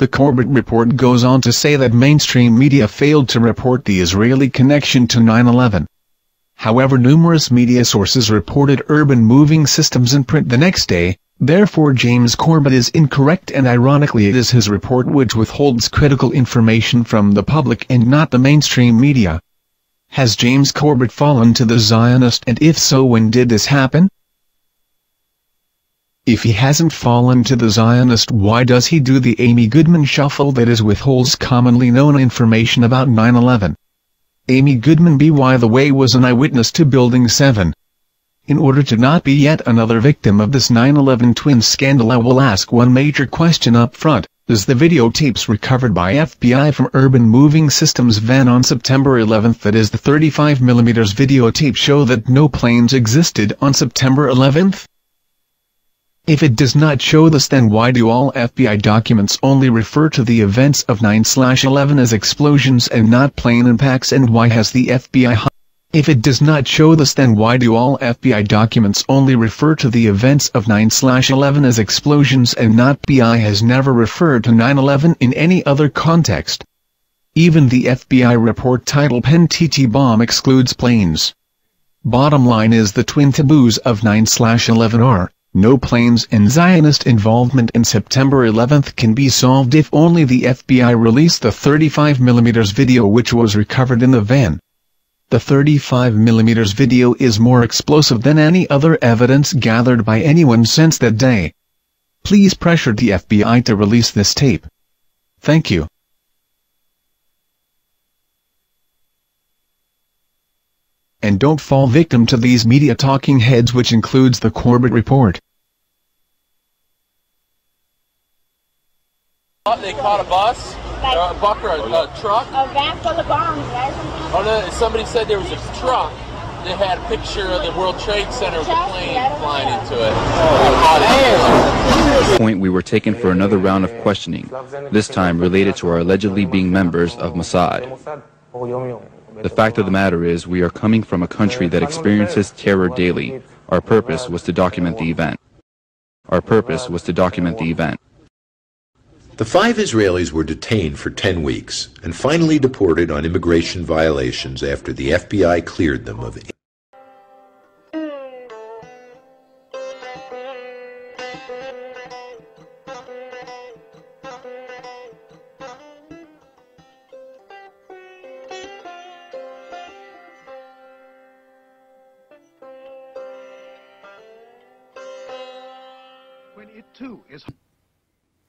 The Corbett report goes on to say that mainstream media failed to report the Israeli connection to 9/11. However, numerous media sources reported urban moving systems in print the next day. Therefore James Corbett is incorrect, and ironically it is his report which withholds critical information from the public and not the mainstream media. Has James Corbett fallen to the Zionist, and if so, when did this happen? If he hasn't fallen to the Zionist, why does he do the Amy Goodman shuffle that is withholds commonly known information about 9/11? Amy Goodman, by the way, was an eyewitness to Building 7. In order to not be yet another victim of this 9/11 twin scandal, I will ask one major question up front. Does the videotapes recovered by FBI from Urban Moving Systems van on September 11th, that is the 35mm videotape, show that no planes existed on September 11th? If it does not show this, then why do all FBI documents only refer to the events of 9/11 as explosions and not plane impacts, and why has the FBI If it does not show this, then why do all FBI documents only refer to the events of 9/11 as explosions and not FBI has never referred to 9/11 in any other context? Even the FBI report titled "Pen TT Bomb Excludes Planes." Bottom line is, the twin taboos of 9/11 are no planes and Zionist involvement in September 11th can be solved if only the FBI released the 35mm video which was recovered in the van. The 35mm video is more explosive than any other evidence gathered by anyone since that day. Please pressure the FBI to release this tape. Thank you. And don't fall victim to these media talking heads, which includes the Corbett report. They caught a bus, a buck, or a truck. A van full of bombs, right? Oh no, somebody said there was a truck that had a picture of the World Trade Center with a plane flying into it. At this point, we were taken for another round of questioning, this time related to our allegedly being members of Mossad. The fact of the matter is, we are coming from a country that experiences terror daily. Our purpose was to document the event. The 5 Israelis were detained for 10 weeks and finally deported on immigration violations after the FBI cleared them of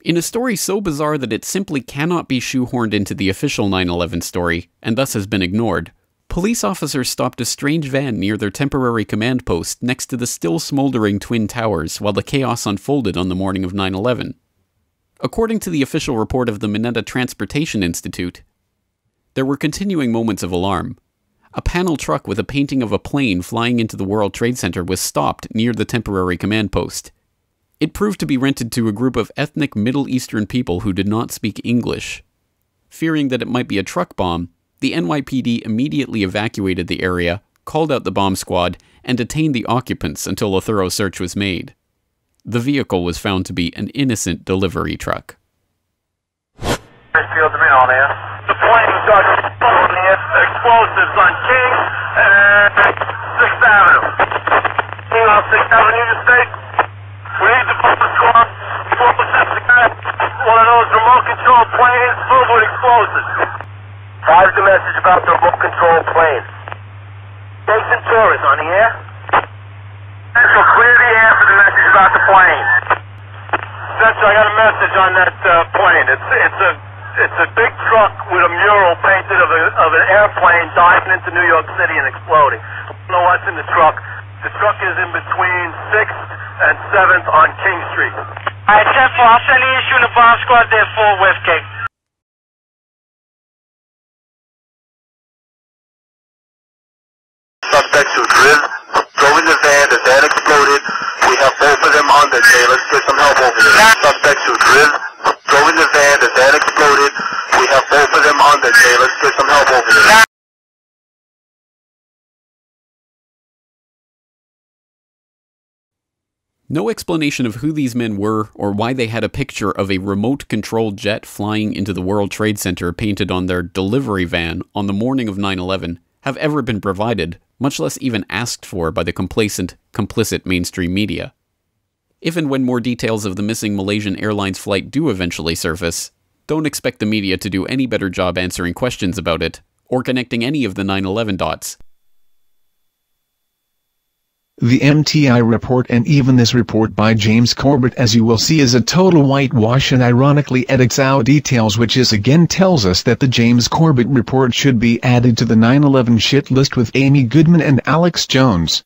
In a story so bizarre that it simply cannot be shoehorned into the official 9/11 story, and thus has been ignored, police officers stopped a strange van near their temporary command post next to the still smoldering Twin Towers while the chaos unfolded on the morning of 9/11. According to the official report of the Mineta Transportation Institute, there were continuing moments of alarm. A panel truck with a painting of a plane flying into the World Trade Center was stopped near the temporary command post. It proved to be rented to a group of ethnic Middle Eastern people who did not speak English. Fearing that it might be a truck bomb, the NYPD immediately evacuated the area, called out the bomb squad, and detained the occupants until a thorough search was made. The vehicle was found to be an innocent delivery truck. The plane got explosives on King and 6th Avenue. King on 6th Avenue, you say? We need the bomb squad. One of those remote control planes filled with explosives. 5's the message about the remote control plane. Jason Torres on the air. Central, clear the air for the message about the plane. Central, I got a message on that plane. It's a big truck with a mural painted of an airplane diving into New York City and exploding. I don't know what's in the truck. The truck is in between 6th and 7th on King Street. All right, 10-4, I'll send the issue in the bomb squad there for West King. Suspects who drove in the van exploded. We have both of them on the day. Let's get some help over there. Suspects who drove in the van exploded. We have both of them on the day. Let's get some help over there. No explanation of who these men were or why they had a picture of a remote-controlled jet flying into the World Trade Center painted on their delivery van on the morning of 9/11 have ever been provided, much less even asked for by the complacent, complicit mainstream media. If and when more details of the missing Malaysian Airlines flight do eventually surface, don't expect the media to do any better job answering questions about it, or connecting any of the 9/11 dots. The MTI report and even this report by James Corbett, as you will see, is a total whitewash and ironically edits out details, which is again tells us that the James Corbett report should be added to the 9/11 shit list with Amy Goodman and Alex Jones.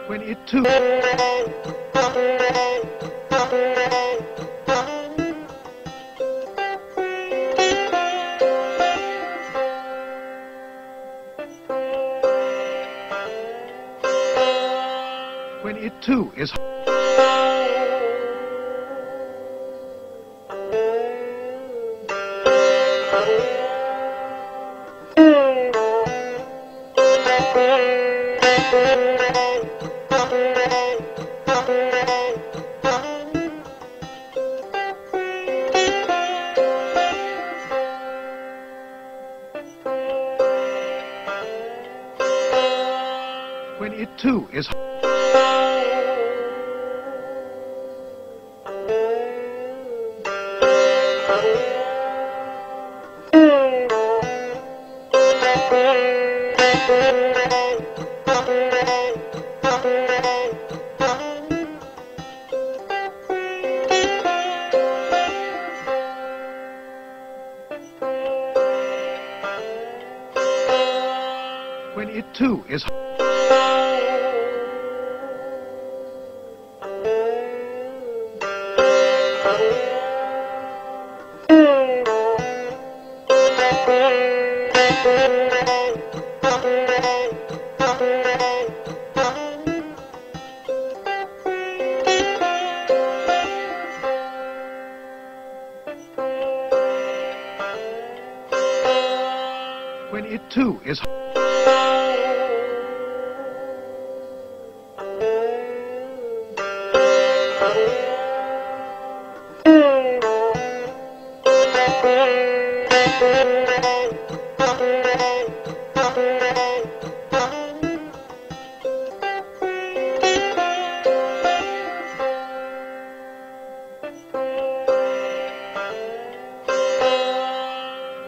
When it too when it too is when it too is when it too is when it too is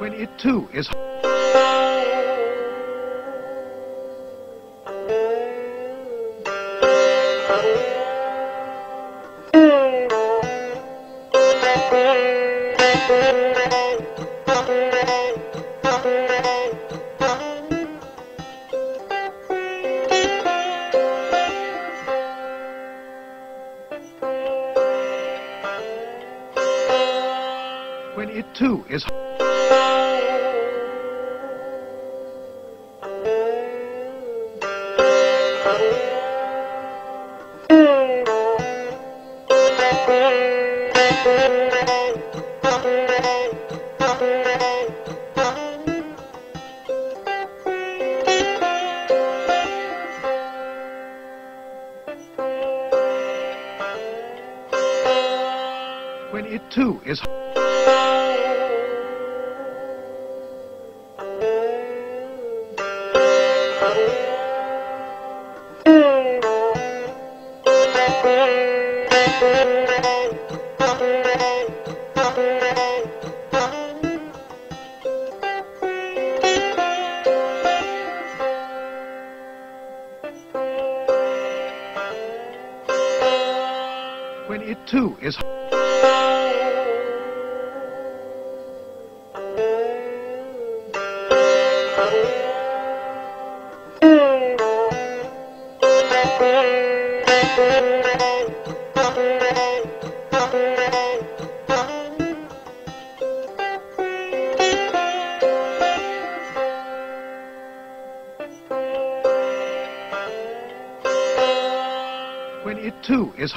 when it too is when it too is when it too is when it too is is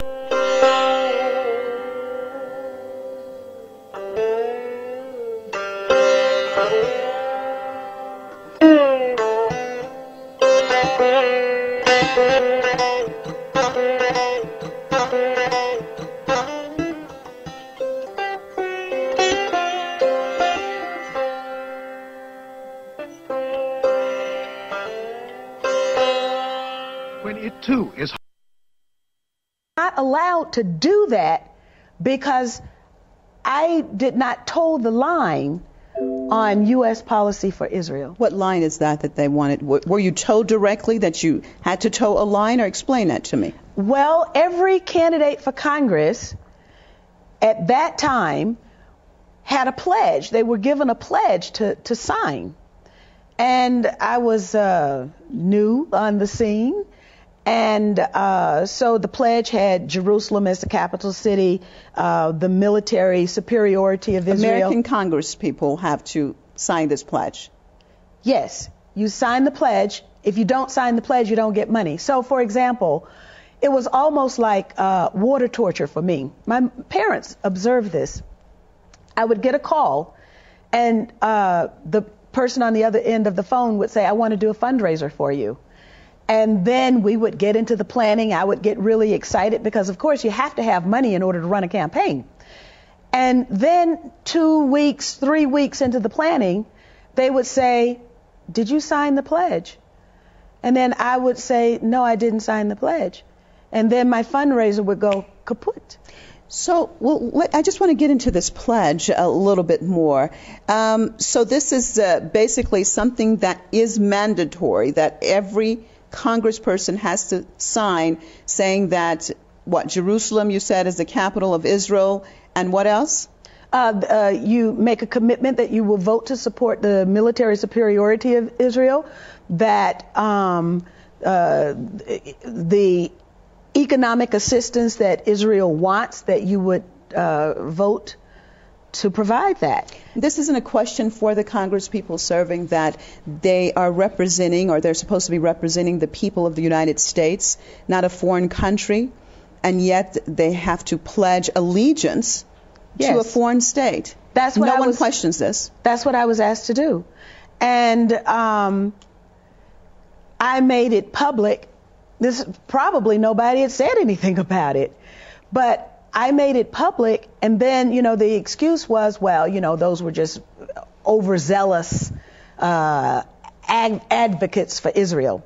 when it too is not allowed to do that because I did not toe the line on U.S. policy for Israel. What line is that they wanted? Were you told directly that you had to toe a line, or explain that to me? Well, every candidate for Congress at that time had a pledge. They were given a pledge to sign. And I was new on the scene. And so the pledge had Jerusalem as the capital city, the military superiority of Israel. American Congress people have to sign this pledge. Yes, you sign the pledge. If you don't sign the pledge, you don't get money. So, for example, it was almost like water torture for me. My parents observed this. I would get a call, and the person on the other end of the phone would say, I want to do a fundraiser for you. And then we would get into the planning. I would get really excited because, of course, you have to have money in order to run a campaign. And then 2 weeks, 3 weeks into the planning, they would say, did you sign the pledge? And then I would say, no, I didn't sign the pledge. And then my fundraiser would go kaput. So, I just want to get into this pledge a little bit more. So this is basically something that is mandatory, that every congressperson has to sign, saying that, Jerusalem, you said, is the capital of Israel, and what else? You make a commitment that you will vote to support the military superiority of Israel, that the economic assistance that Israel wants, that you would vote to provide that. This isn't a question for the Congress people serving, that they are representing, or they're supposed to be representing, the people of the United States, not a foreign country, and yet they have to pledge allegiance to a foreign state. That's what no one questions this. That's what I was asked to do. And I made it public. This probably nobody had said anything about it, but I made it public, and then, the excuse was, well, those were just overzealous advocates for Israel.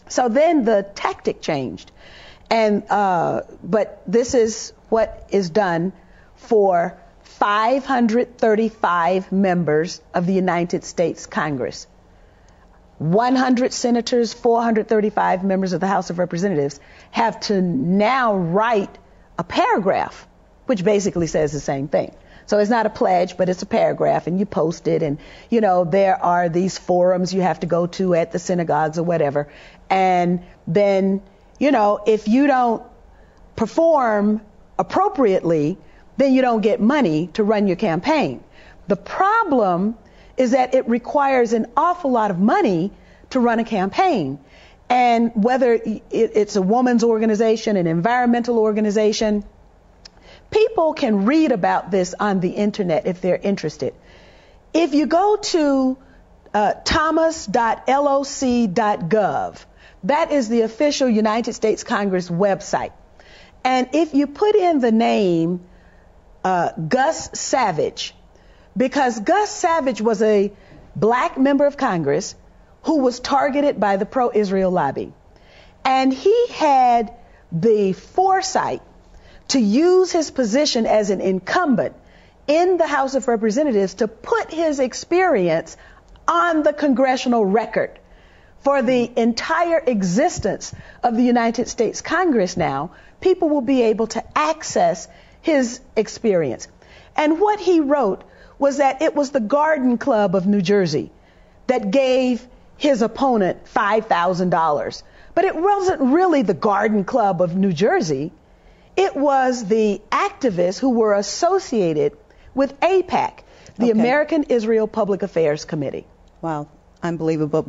So then the tactic changed, and but this is what is done for 535 members of the United States Congress. 100 senators, 435 members of the House of Representatives have to now write a paragraph, which basically says the same thing. So it's not a pledge, but it's a paragraph, and you post it, and, there are these forums you have to go to at the synagogues or whatever. And then, if you don't perform appropriately, then you don't get money to run your campaign. The problem is that it requires an awful lot of money to run a campaign. And whether it's a woman's organization, an environmental organization, people can read about this on the internet if they're interested. If you go to thomas.loc.gov, that is the official United States Congress website. And if you put in the name Gus Savage, because Gus Savage was a black member of Congress who was targeted by the pro-Israel lobby. And he had the foresight to use his position as an incumbent in the House of Representatives to put his experience on the congressional record. For the entire existence of the United States Congress now, people will be able to access his experience. And what he wrote was that it was the Garden Club of New Jersey that gave his opponent $5,000. But it wasn't really the Garden Club of New Jersey. It was the activists who were associated with AIPAC, the American Israel Public Affairs Committee. Wow, unbelievable.